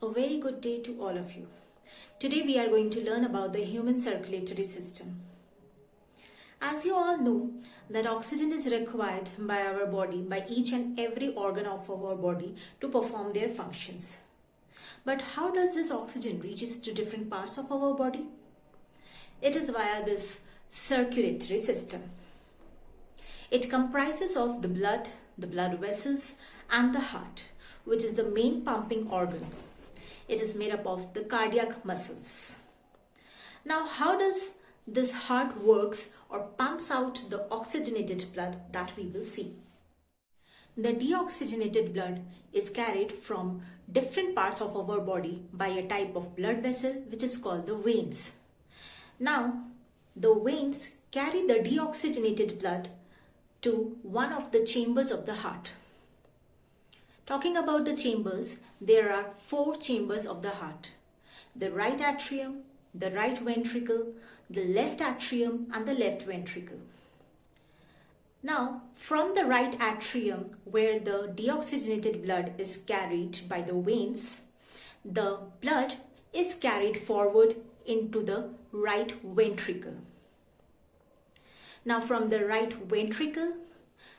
A very good day to all of you. Today we are going to learn about the human circulatory system. As you all know that oxygen is required by our body, by each and every organ of our body to perform their functions. But how does this oxygen reaches to different parts of our body? It is via this circulatory system. It comprises of the blood vessels and the heart, which is the main pumping organ. It is made up of the cardiac muscles. Now, how does this heart works or pumps out the oxygenated blood that we will see? The deoxygenated blood is carried from different parts of our body by a type of blood vessel which is called the veins. Now, the veins carry the deoxygenated blood to one of the chambers of the heart. Talking about the chambers, there are 4 chambers of the heart: the right atrium, the right ventricle, the left atrium and the left ventricle. Now, from the right atrium, where the deoxygenated blood is carried by the veins, the blood is carried forward into the right ventricle. Now, from the right ventricle,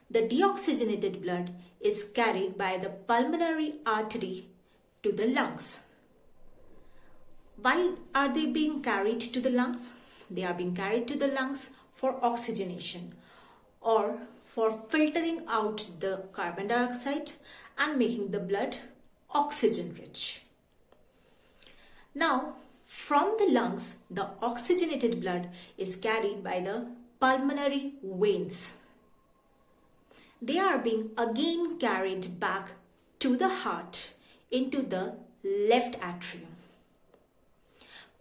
the deoxygenated blood is carried by the pulmonary artery to the lungs. Why are they being carried to the lungs? They are being carried to the lungs for oxygenation or for filtering out the carbon dioxide and making the blood oxygen rich. Now, from the lungs, the oxygenated blood is carried by the pulmonary veins. They are being again carried back to the heart into the left atrium.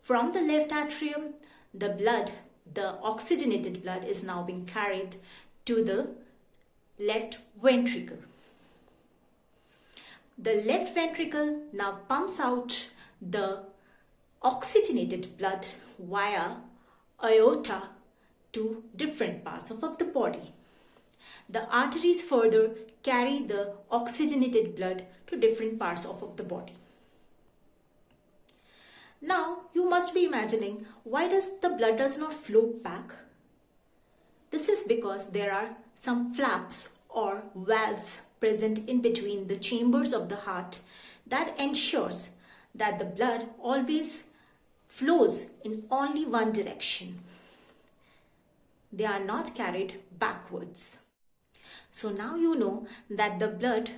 From the left atrium, the oxygenated blood is now being carried to the left ventricle. The left ventricle now pumps out the oxygenated blood via aorta to different parts of the body. The arteries further carry the oxygenated blood to different parts of the body. Now, you must be imagining, why does the blood does not flow back? This is because there are some flaps or valves present in between the chambers of the heart that ensures that the blood always flows in only one direction. They are not carried backwards. So now you know that the blood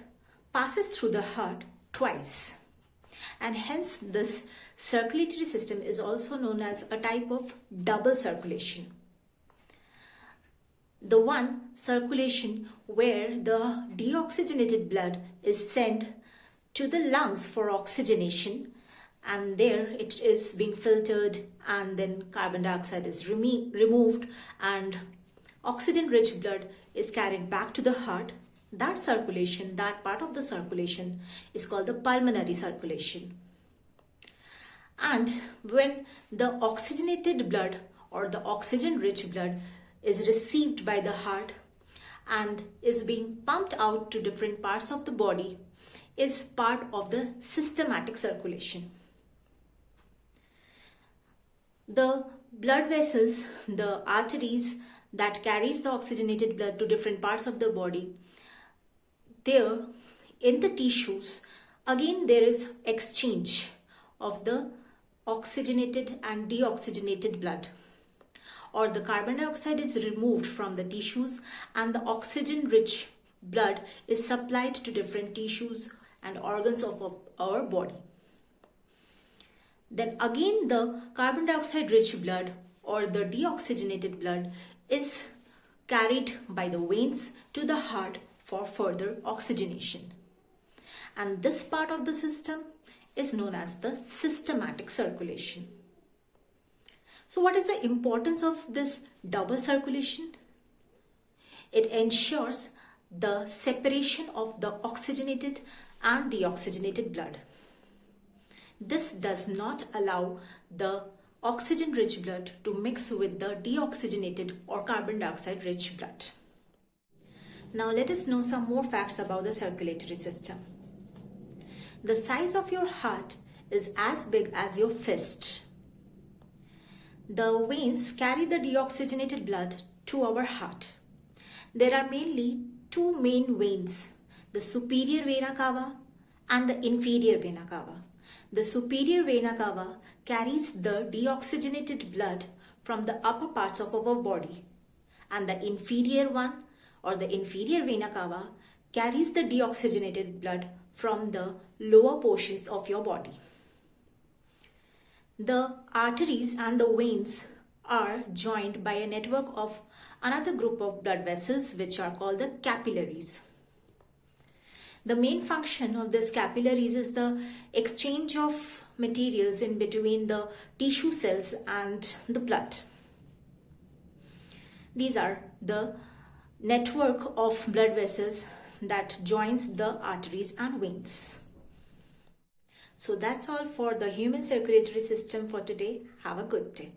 passes through the heart twice. And hence this circulatory system is also known as a type of double circulation. The one circulation where the deoxygenated blood is sent to the lungs for oxygenation, and there it is being filtered and then carbon dioxide is removed and oxygen rich blood is carried back to the heart. That circulation, that part of the circulation is called the pulmonary circulation. And when the oxygenated blood or the oxygen rich blood is received by the heart and is being pumped out to different parts of the body, is part of the systematic circulation. The blood vessels, the arteries that carries the oxygenated blood to different parts of the body, there in the tissues, again there is exchange of the oxygenated and deoxygenated blood, or the carbon dioxide is removed from the tissues and the oxygen rich blood is supplied to different tissues and organs of our body. Then again the carbon dioxide rich blood or the deoxygenated blood is carried by the veins to the heart for further oxygenation. And this part of the system is known as the systematic circulation. So what is the importance of this double circulation? It ensures the separation of the oxygenated and deoxygenated blood. This does not allow the oxygen rich blood to mix with the deoxygenated or carbon dioxide rich blood. Now let us know some more facts about the circulatory system. The size of your heart is as big as your fist. The veins carry the deoxygenated blood to our heart. There are mainly two main veins, the superior vena cava and the inferior vena cava. The superior vena cava carries the deoxygenated blood from the upper parts of our body, and the inferior one, or the inferior vena cava, carries the deoxygenated blood from the lower portions of your body. The arteries and the veins are joined by a network of another group of blood vessels which are called the capillaries. The main function of these capillaries is the exchange of materials in between the tissue cells and the blood. These are the network of blood vessels that joins the arteries and veins. So that's all for the human circulatory system for today. Have a good day.